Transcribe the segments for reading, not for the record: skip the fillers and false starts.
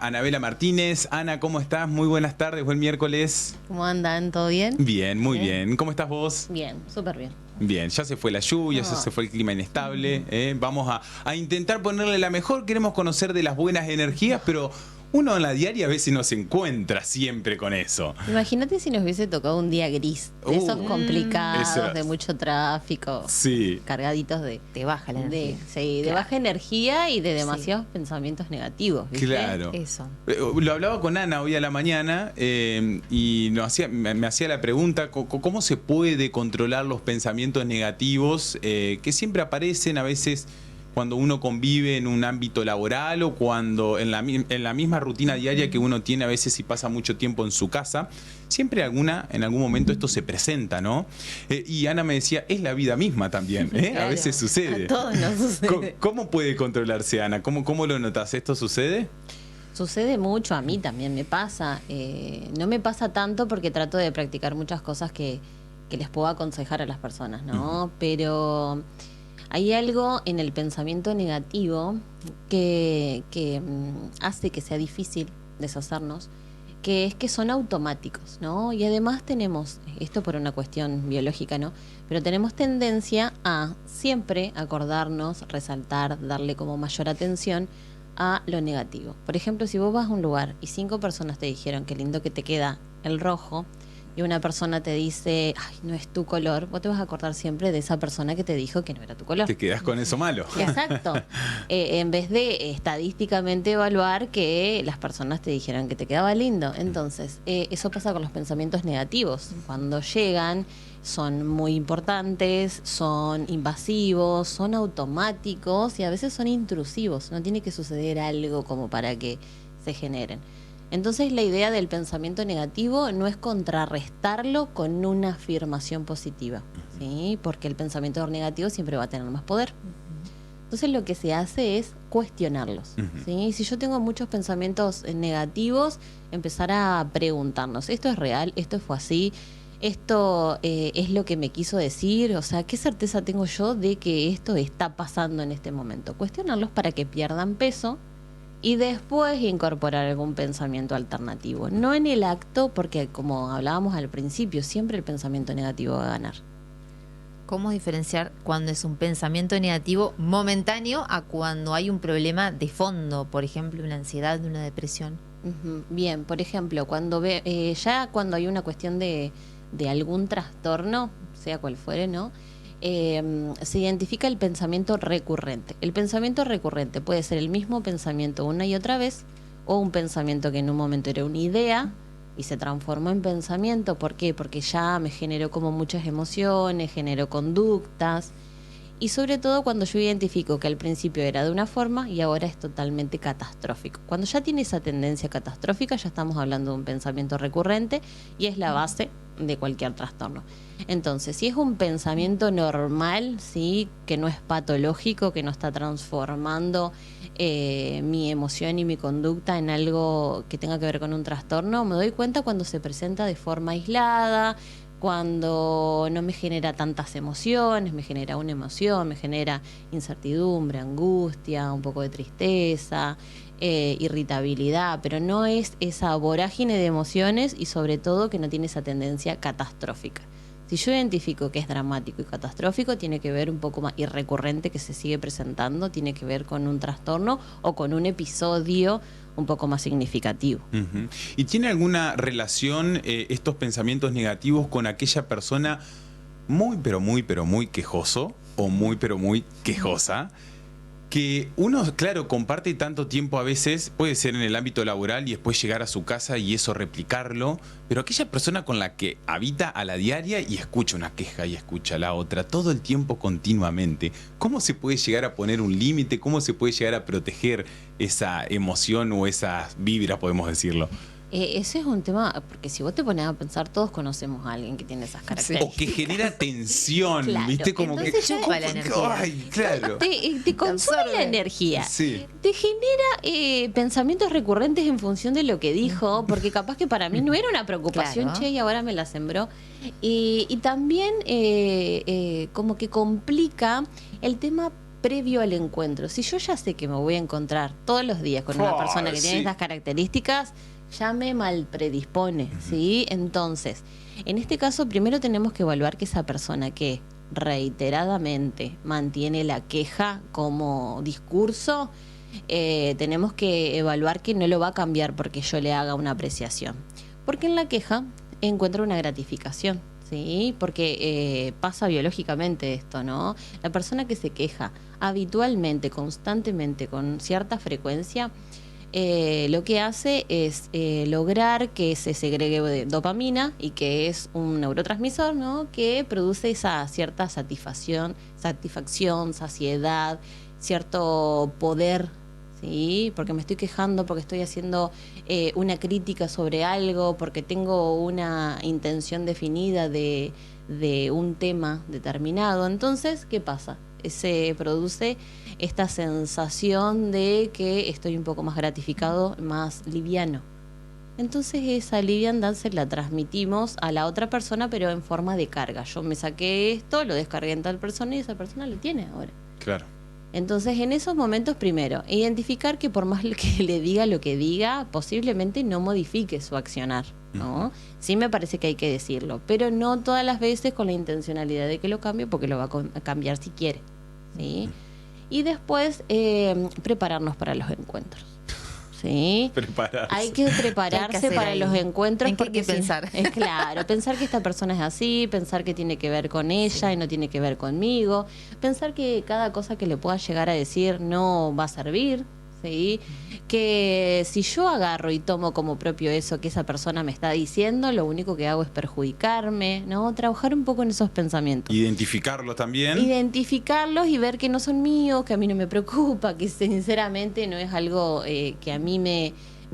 Anabela Martínez. Ana, ¿cómo estás? Muy buenas tardes, buen miércoles. ¿Cómo andan? ¿Todo bien? Bien, muy bien. ¿Cómo estás vos? Bien, súper bien. Bien, ya se fue la lluvia, ya se fue el clima inestable. Vamos a intentar ponerle la mejor. Queremos conocer de las buenas energías, pero uno en la diaria a veces no se encuentra siempre con eso. Imagínate si nos hubiese tocado un día gris, de esos complicados, eso. de mucho tráfico, Sí. cargaditos de baja la energía. de baja energía y de demasiados pensamientos negativos, ¿viste? Claro. Eso. Lo hablaba con Ana hoy a la mañana y me hacía la pregunta, ¿cómo se puede controlar los pensamientos negativos que siempre aparecen a veces cuando uno convive en un ámbito laboral o cuando en la misma rutina diaria que uno tiene a veces y pasa mucho tiempo en su casa? Siempre en algún momento esto se presenta, ¿no? Y Ana me decía, es la vida misma también, ¿eh? Claro, A veces sucede. a todos nos sucede. ¿Cómo puede controlarse, Ana? ¿Cómo lo notas? ¿Esto sucede? Sucede mucho, a mí también me pasa. No me pasa tanto porque trato de practicar muchas cosas que les puedo aconsejar a las personas, ¿no? Pero hay algo en el pensamiento negativo que hace que sea difícil deshacernos, que es que son automáticos, ¿no? Y además tenemos, esto por una cuestión biológica, ¿no? Pero tenemos tendencia a siempre acordarnos, resaltar, darle como mayor atención a lo negativo. Por ejemplo, si vos vas a un lugar y 5 personas te dijeron qué lindo que te queda el rojo, y una persona te dice, ay, no es tu color, vos te vas a acordar siempre de esa persona que te dijo que no era tu color. Te quedás con eso malo. Exacto. En vez de estadísticamente evaluar que las personas te dijeron que te quedaba lindo. Entonces, eso pasa con los pensamientos negativos. Cuando llegan, son muy importantes, son invasivos, son automáticos y a veces son intrusivos. No tiene que suceder algo como para que se generen. Entonces la idea del pensamiento negativo no es contrarrestarlo con una afirmación positiva, ¿sí? Porque el pensamiento negativo siempre va a tener más poder. Entonces lo que se hace es cuestionarlos, ¿sí? Si yo tengo muchos pensamientos negativos, empezar a preguntarnos, ¿esto es real? ¿Esto fue así? ¿Esto es lo que me quiso decir? O sea, ¿qué certeza tengo yo de que esto está pasando en este momento? Cuestionarlos para que pierdan peso y después incorporar algún pensamiento alternativo. No en el acto, porque como hablábamos al principio, siempre el pensamiento negativo va a ganar. ¿Cómo diferenciar cuando es un pensamiento negativo momentáneo a cuando hay un problema de fondo? Por ejemplo, una ansiedad, una depresión. Bien, por ejemplo, cuando cuando hay una cuestión de algún trastorno, sea cual fuere, ¿no? Se identifica el pensamiento recurrente. El pensamiento recurrente puede ser el mismo pensamiento una y otra vez, o un pensamiento que en un momento era una idea y se transformó en pensamiento. ¿Por qué? Porque ya me generó como muchas emociones, generó conductas. Y sobre todo cuando yo identifico que al principio era de una forma y ahora es totalmente catastrófico. Cuando ya tiene esa tendencia catastrófica, ya estamos hablando de un pensamiento recurrente y es la base de cualquier trastorno. Entonces, si es un pensamiento normal, ¿sí? Que no es patológico, que no está transformando mi emoción y mi conducta en algo que tenga que ver con un trastorno, me doy cuenta cuando se presenta de forma aislada, cuando no me genera tantas emociones, me genera una emoción, me genera incertidumbre, angustia, un poco de tristeza, irritabilidad, pero no es esa vorágine de emociones y sobre todo que no tiene esa tendencia catastrófica. Si yo identifico que es dramático y catastrófico, tiene que ver un poco más, y recurrente que se sigue presentando, tiene que ver con un trastorno o con un episodio un poco más significativo. ¿Y tiene alguna relación estos pensamientos negativos con aquella persona muy, pero muy quejoso o muy, pero muy quejosa? Que uno, claro, comparte tanto tiempo a veces, puede ser en el ámbito laboral y después llegar a su casa y eso replicarlo, pero aquella persona con la que habita a la diaria y escucha una queja y escucha la otra todo el tiempo continuamente, ¿cómo se puede llegar a poner un límite? ¿Cómo se puede llegar a proteger esa emoción o esas vibras, podemos decirlo? Ese es un tema, porque si vos te pones a pensar, todos conocemos a alguien que tiene esas características. O que genera tensión, Claro. ¿viste? Como Entonces que chupa la energía. Ay, claro. Te consume la energía. Sí. Te genera pensamientos recurrentes en función de lo que dijo, porque capaz que para mí no era una preocupación, Claro. che, y ahora me la sembró. Y también como que complica el tema previo al encuentro. Si yo ya sé que me voy a encontrar todos los días con una persona que tiene estas características, ya me mal predispone, ¿sí? Entonces, en este caso, primero tenemos que evaluar que esa persona que reiteradamente mantiene la queja como discurso, tenemos que evaluar que no lo va a cambiar porque yo le haga una apreciación. Porque en la queja encuentra una gratificación, ¿sí? Porque pasa biológicamente esto, ¿no? La persona que se queja habitualmente, constantemente, con cierta frecuencia, lo que hace es lograr que se segregue dopamina, y que es un neurotransmisor, ¿no? Que produce esa cierta satisfacción, saciedad, cierto poder, ¿sí? Porque me estoy quejando, porque estoy haciendo una crítica sobre algo, porque tengo una intención definida de un tema determinado. Entonces, ¿qué pasa? Se produce esta sensación de que estoy un poco más gratificado, más liviano. Entonces esa liviandad se la transmitimos a la otra persona, pero en forma de carga. Yo me saqué esto, lo descargué en tal persona y esa persona lo tiene ahora. Claro. Entonces, en esos momentos, primero, identificar que por más que le diga lo que diga, posiblemente no modifique su accionar, ¿no? Sí me parece que hay que decirlo, pero no todas las veces con la intencionalidad de que lo cambie, porque lo va a cambiar si quiere, ¿sí? Y después, prepararnos para los encuentros, ¿sí? Prepararse. Hay que prepararse para los encuentros, porque hay que pensar. Es claro, pensar que esta persona es así, pensar que tiene que ver con ella y no tiene que ver conmigo, pensar que cada cosa que le pueda llegar a decir no va a servir, ¿sí? Que si yo agarro y tomo como propio eso que esa persona me está diciendo, lo único que hago es perjudicarme, ¿no? Trabajar un poco en esos pensamientos. Identificarlos también. Identificarlos y ver que no son míos, que a mí no me preocupa, que sinceramente no es algo que a mí me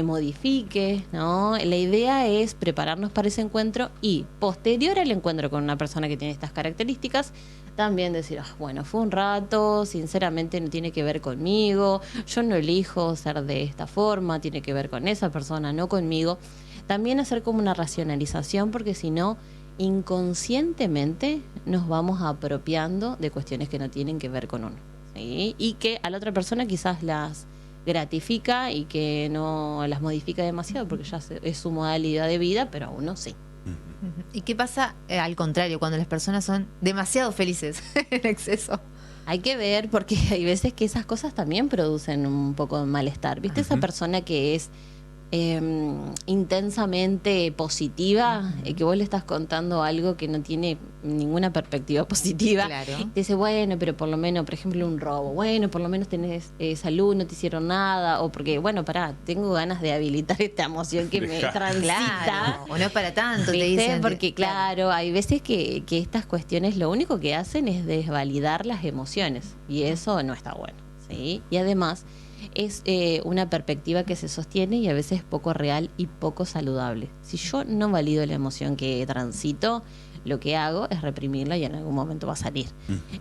modifique, ¿no? La idea es prepararnos para ese encuentro y, posterior al encuentro con una persona que tiene estas características, también decir, bueno, fue un rato, sinceramente no tiene que ver conmigo, yo no elijo ser de esta forma, tiene que ver con esa persona, no conmigo. También hacer como una racionalización, porque si no, inconscientemente nos vamos apropiando de cuestiones que no tienen que ver con uno, ¿sí? Y que a la otra persona quizás las gratifica y que no las modifica demasiado porque ya es su modalidad de vida, pero a uno sí. ¿Y qué pasa al contrario, cuando las personas son demasiado felices en exceso? Hay que ver, porque hay veces que esas cosas también producen un poco de malestar. ¿Viste? Esa persona que es intensamente positiva, que vos le estás contando algo que no tiene ninguna perspectiva positiva. Claro. Te dice, bueno, pero por lo menos, por ejemplo, un robo, bueno, por lo menos tenés salud, no te hicieron nada, o porque, bueno, pará, tengo ganas de habilitar esta emoción que me transita. Claro, o no es para tanto, te ¿Viste? dicen. Porque claro, hay veces que estas cuestiones lo único que hacen es desvalidar las emociones, y eso no está bueno, ¿sí? Y además es una perspectiva que se sostiene y a veces poco real y poco saludable. Si yo no valido la emoción que transito, lo que hago es reprimirla y en algún momento va a salir.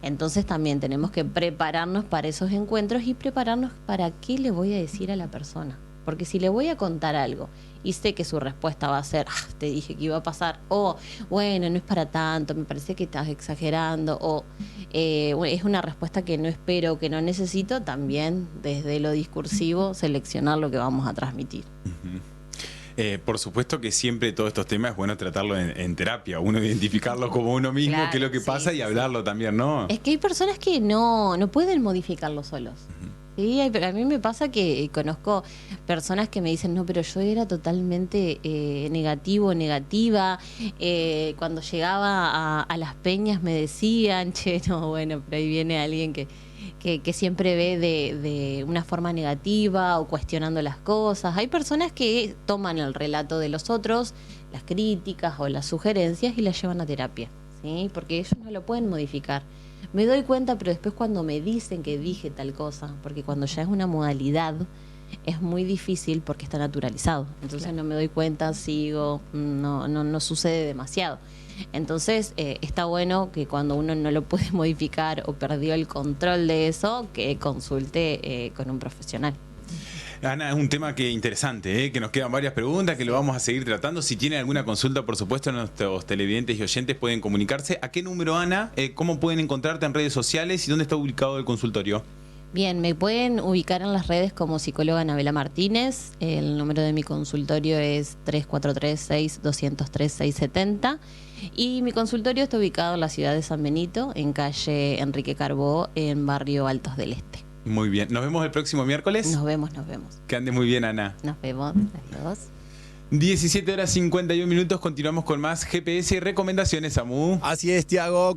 Entonces también tenemos que prepararnos para esos encuentros y prepararnos para qué le voy a decir a la persona. Porque si le voy a contar algo y sé que su respuesta va a ser, te dije que iba a pasar, o bueno, no es para tanto, me parece que estás exagerando, o es una respuesta que no espero, que no necesito, también desde lo discursivo seleccionar lo que vamos a transmitir. Por supuesto que siempre todos estos temas es bueno tratarlo en terapia, uno identificarlo como uno mismo, Claro, qué es lo que pasa, y hablarlo también, ¿no? Es que hay personas que no pueden modificarlo solos. Sí, a mí me pasa que conozco personas que me dicen, no, pero yo era totalmente negativa. Cuando llegaba a las peñas me decían, che, no, bueno, pero ahí viene alguien que siempre ve de una forma negativa o cuestionando las cosas. Hay personas que toman el relato de los otros, las críticas o las sugerencias, y las llevan a terapia, ¿sí? Porque ellos no lo pueden modificar. Me doy cuenta, pero después cuando me dicen que dije tal cosa, porque cuando ya es una modalidad, es muy difícil porque está naturalizado. Entonces no me doy cuenta, sigo, no sucede demasiado. Entonces está bueno que cuando uno no lo puede modificar o perdió el control de eso, que consulte con un profesional. Ana, es un tema que interesante, que nos quedan varias preguntas, que lo vamos a seguir tratando. Si tienen alguna consulta, por supuesto, nuestros televidentes y oyentes pueden comunicarse. ¿A qué número, Ana? ¿Cómo pueden encontrarte en redes sociales y dónde está ubicado el consultorio? Bien, me pueden ubicar en las redes como psicóloga Anabela Martínez. El número de mi consultorio es 3436-203-670. Y mi consultorio está ubicado en la ciudad de San Benito, en calle Enrique Carbó, en barrio Altos del Este. Muy bien. ¿Nos vemos el próximo miércoles? Nos vemos, nos vemos. Que ande muy bien, Ana. Nos vemos. Adiós. 17 horas 51 minutos. Continuamos con más GPS y recomendaciones, Samu. Así es, Tiago.